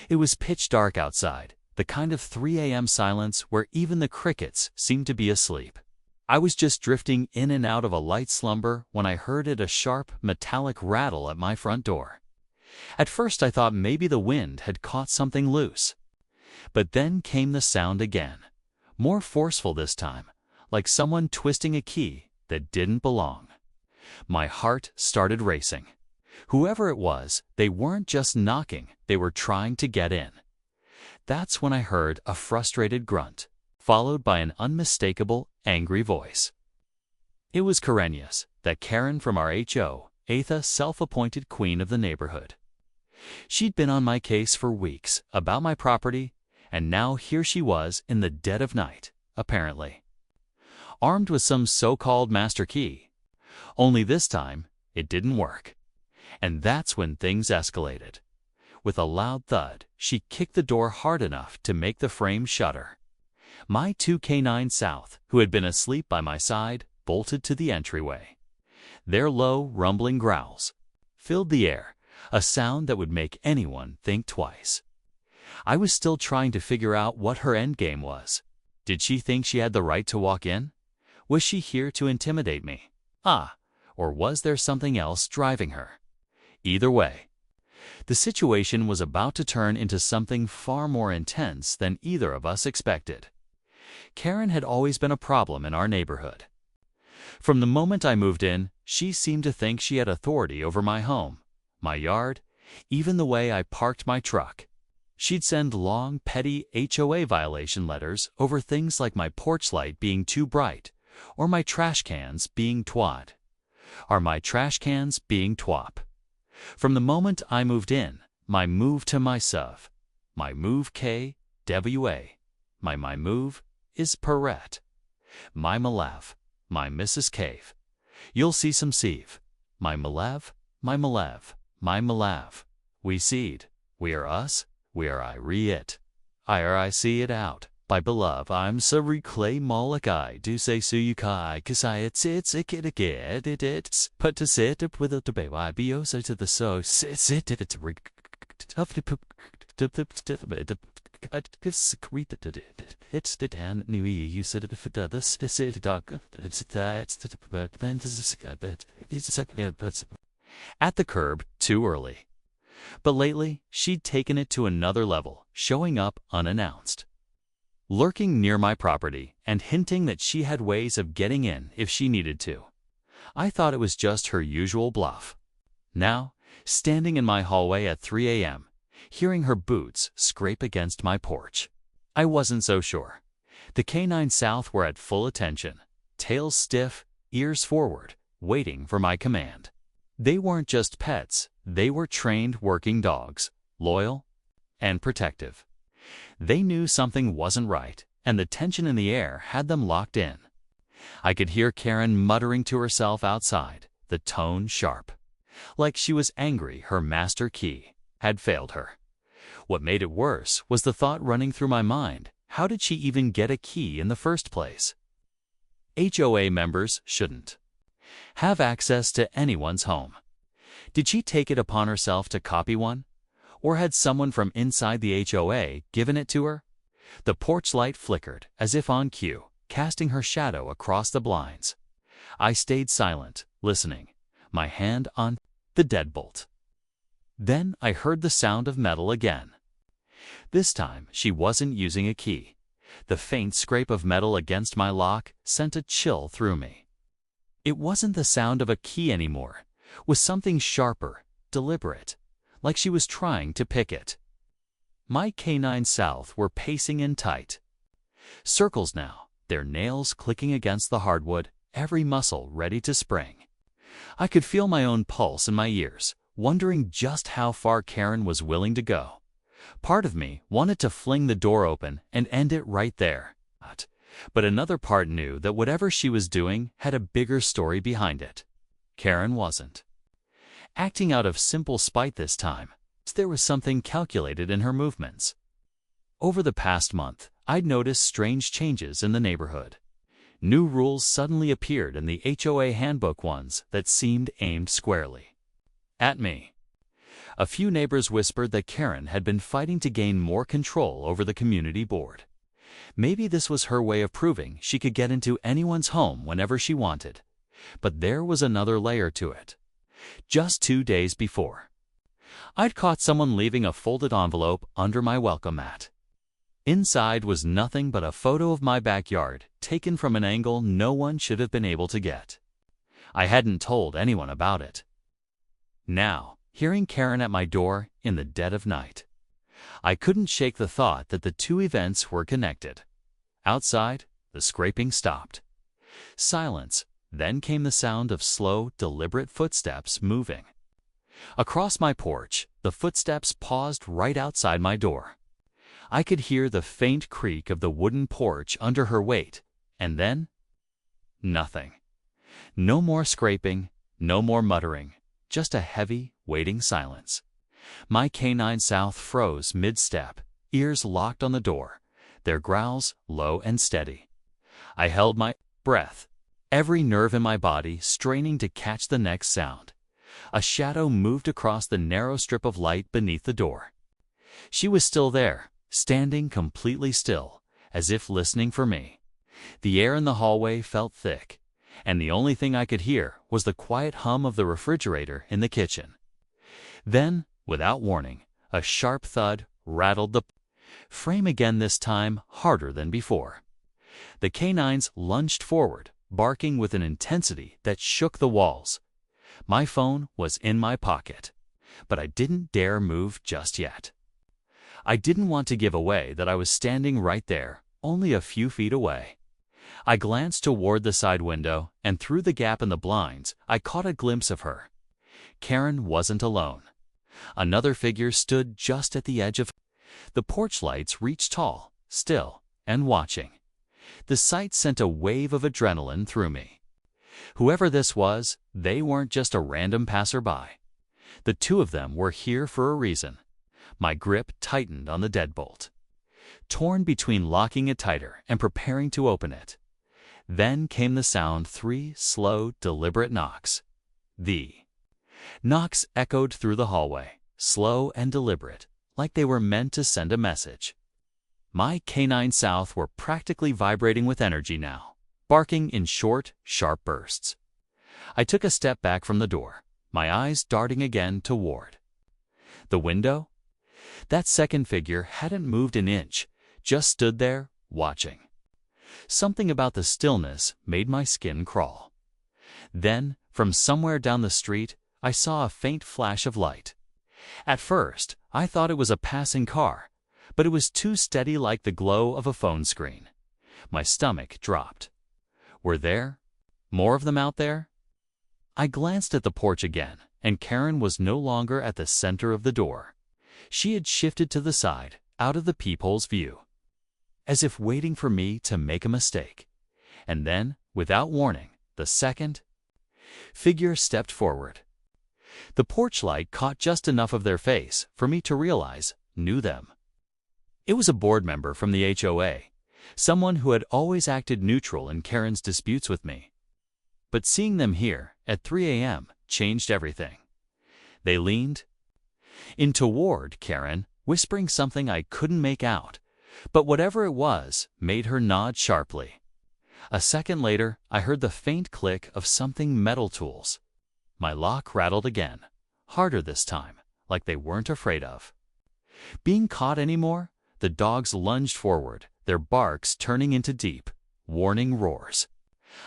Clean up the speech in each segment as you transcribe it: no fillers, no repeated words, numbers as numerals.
It was pitch dark outside, the kind of 3 a.m. silence where even the crickets seemed to be asleep. I was just drifting in and out of a light slumber when I heard a sharp, metallic rattle at my front door. At first I thought maybe the wind had caught something loose. But then came the sound again, more forceful this time, like someone twisting a key that didn't belong. My heart started racing. Whoever it was, they weren't just knocking, they were trying to get in. That's when I heard a frustrated grunt, followed by an unmistakable, angry voice. It was Karenya's, that Karen from our HOA, the self-appointed queen of the neighborhood. She'd been on my case for weeks about my property, and now here she was in the dead of night, apparently. Armed with some so-called master key. Only this time, it didn't work. And that's when things escalated. With a loud thud, she kicked the door hard enough to make the frame shudder. My 2 K9s south, who had been asleep by my side, bolted to the entryway. Their low, rumbling growls filled the air, a sound that would make anyone think twice. I was still trying to figure out what her endgame was. Did she think she had the right to walk in? Was she here to intimidate me? Or was there something else driving her? Either way, the situation was about to turn into something far more intense than either of us expected. Karen had always been a problem in our neighborhood. From the moment I moved in, she seemed to think she had authority over my home, my yard, even the way I parked my truck. She'd send long, petty HOA violation letters over things like my porch light being too bright, or my trash cans being twat, or my trash cans being twop. From the moment I moved in, my move to my SUV, my move KWA, my move is Perret, my Malev, my Mrs. Cave. You'll see some sieve. My Malev, my Malev, my Malev. We seed, we are us, we are I re it. I see it out. By beloved, I'm sorry clay molokai do say suyukai kasai it's a kid it's put to sit up with a debate I be also to the so sit it tough to it's the dan new you said it for the sit dog it's at the curb too early. But lately, she'd taken it to another level, showing up unannounced, lurking near my property and hinting that she had ways of getting in if she needed to. I thought it was just her usual bluff. Now, standing in my hallway at 3 a.m., hearing her boots scrape against my porch, I wasn't so sure. The K9 South were at full attention, tails stiff, ears forward, waiting for my command. They weren't just pets, they were trained working dogs, loyal and protective. They knew something wasn't right, and the tension in the air had them locked in. I could hear Karen muttering to herself outside, the tone sharp, like she was angry her master key had failed her. What made it worse was the thought running through my mind, how did she even get a key in the first place? HOA members shouldn't have access to anyone's home. Did she take it upon herself to copy one? Or had someone from inside the HOA given it to her? The porch light flickered, as if on cue, casting her shadow across the blinds. I stayed silent, listening, my hand on the deadbolt. Then I heard the sound of metal again. This time she wasn't using a key. The faint scrape of metal against my lock sent a chill through me. It wasn't the sound of a key anymore. It was something sharper, deliberate, like she was trying to pick it. My K9 South were pacing in tight circles now, their nails clicking against the hardwood, every muscle ready to spring. I could feel my own pulse in my ears, wondering just how far Karen was willing to go. Part of me wanted to fling the door open and end it right there. But another part knew that whatever she was doing had a bigger story behind it. Karen wasn't acting out of simple spite this time. There was something calculated in her movements. Over the past month, I'd noticed strange changes in the neighborhood. New rules suddenly appeared in the HOA handbook, ones that seemed aimed squarely at me. A few neighbors whispered that Karen had been fighting to gain more control over the community board. Maybe this was her way of proving she could get into anyone's home whenever she wanted. But there was another layer to it. Just 2 days before, I'd caught someone leaving a folded envelope under my welcome mat. Inside was nothing but a photo of my backyard, taken from an angle no one should have been able to get. I hadn't told anyone about it. Now, hearing Karen at my door in the dead of night, I couldn't shake the thought that the two events were connected. Outside, the scraping stopped. Silence, then came the sound of slow, deliberate footsteps moving. Across my porch, the footsteps paused right outside my door. I could hear the faint creak of the wooden porch under her weight, and then nothing. No more scraping, no more muttering, just a heavy, waiting silence. My K9 South froze mid-step, ears locked on the door, their growls low and steady. I held my breath, every nerve in my body straining to catch the next sound. A shadow moved across the narrow strip of light beneath the door. She was still there, standing completely still, as if listening for me. The air in the hallway felt thick, and the only thing I could hear was the quiet hum of the refrigerator in the kitchen. Then, without warning, a sharp thud rattled the frame again, this time harder than before. The K9s lunged forward, barking with an intensity that shook the walls. My phone was in my pocket, but I didn't dare move just yet. I didn't want to give away that I was standing right there, only a few feet away. I glanced toward the side window, and through the gap in the blinds, I caught a glimpse of her. Karen wasn't alone. Another figure stood just at the edge of the porch. Lights reached tall, still, and watching. The sight sent a wave of adrenaline through me. Whoever this was, they weren't just a random passerby. The two of them were here for a reason. My grip tightened on the deadbolt, torn between locking it tighter and preparing to open it. Then came the sound, 3 slow, deliberate knocks. The knocks echoed through the hallway, slow and deliberate, like they were meant to send a message. My K9 South were practically vibrating with energy now, barking in short, sharp bursts. I took a step back from the door, my eyes darting again toward the window. That second figure hadn't moved an inch, just stood there, watching. Something about the stillness made my skin crawl. Then, from somewhere down the street, I saw a faint flash of light. At first, I thought it was a passing car, but it was too steady, like the glow of a phone screen. My stomach dropped. Were there more of them out there? I glanced at the porch again, and Karen was no longer at the center of the door. She had shifted to the side, out of the peephole's view, as if waiting for me to make a mistake. And then, without warning, the second figure stepped forward. The porch light caught just enough of their face for me to realize knew them. It was a board member from the HOA, someone who had always acted neutral in Karen's disputes with me. But seeing them here at 3 a.m. changed everything. They leaned in toward Karen, whispering something I couldn't make out, but whatever it was made her nod sharply. A second later, I heard the faint click of something metal tools. My lock rattled again, harder this time, like they weren't afraid of being caught anymore. The dogs lunged forward, their barks turning into deep, warning roars.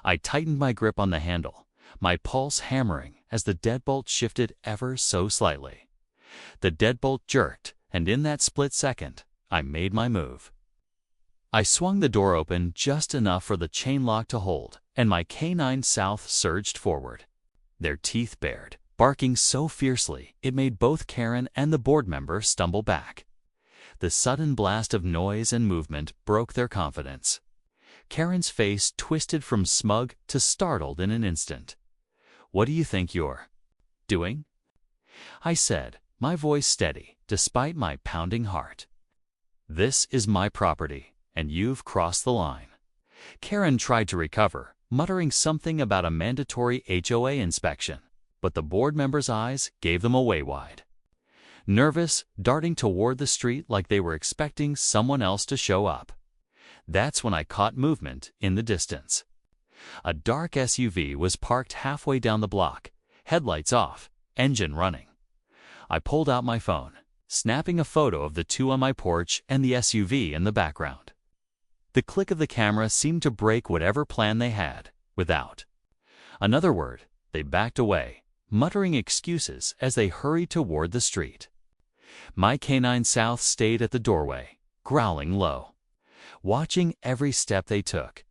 I tightened my grip on the handle, my pulse hammering as the deadbolt shifted ever so slightly. The deadbolt jerked, and in that split second, I made my move. I swung the door open just enough for the chain lock to hold, and my K9 South surged forward. Their teeth bared, barking so fiercely it made both Karen and the board member stumble back. The sudden blast of noise and movement broke their confidence. Karen's face twisted from smug to startled in an instant. "What do you think you're doing?" I said, my voice steady, despite my pounding heart. "This is my property, and you've crossed the line." Karen tried to recover, muttering something about a mandatory HOA inspection, but the board member's eyes gave them away wide. nervous, darting toward the street like they were expecting someone else to show up. That's when I caught movement in the distance. A dark SUV was parked halfway down the block, headlights off, engine running. I pulled out my phone, snapping a photo of the two on my porch and the SUV in the background. The click of the camera seemed to break whatever plan they had, without another word. They backed away, muttering excuses as they hurried toward the street. My K9 South stayed at the doorway, growling low, watching every step they took.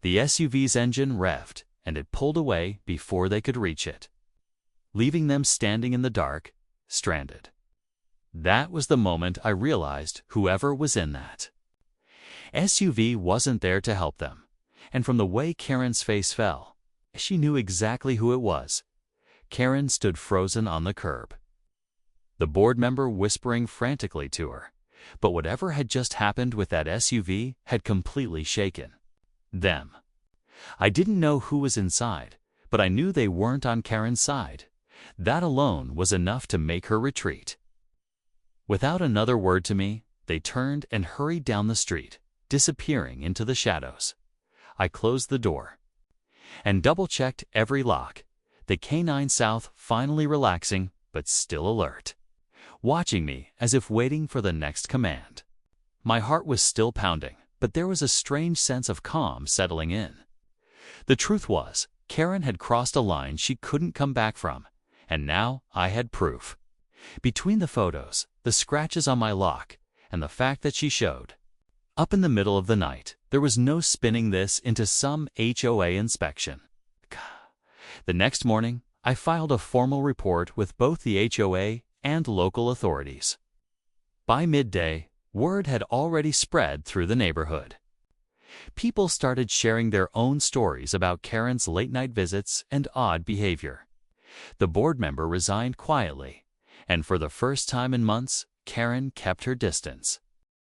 The SUV's engine revved, and it pulled away before they could reach it, leaving them standing in the dark, stranded. That was the moment I realized whoever was in that SUV wasn't there to help them, and from the way Karen's face fell, she knew exactly who it was. Karen stood frozen on the curb, the board member whispering frantically to her, but whatever had just happened with that SUV had completely shaken them. I didn't know who was inside, but I knew they weren't on Karen's side. That alone was enough to make her retreat. Without another word to me, they turned and hurried down the street, disappearing into the shadows. I closed the door and double-checked every lock, the K9 South finally relaxing but still alert, watching me as if waiting for the next command. My heart was still pounding, but there was a strange sense of calm settling in. The truth was, Karen had crossed a line she couldn't come back from, and now I had proof. Between the photos, the scratches on my lock, and the fact that she showed up in the middle of the night, there was no spinning this into some HOA inspection. The next morning, I filed a formal report with both the HOA and local authorities. By midday, word had already spread through the neighborhood. People started sharing their own stories about Karen's late-night visits and odd behavior. The board member resigned quietly, and for the first time in months, Karen kept her distance.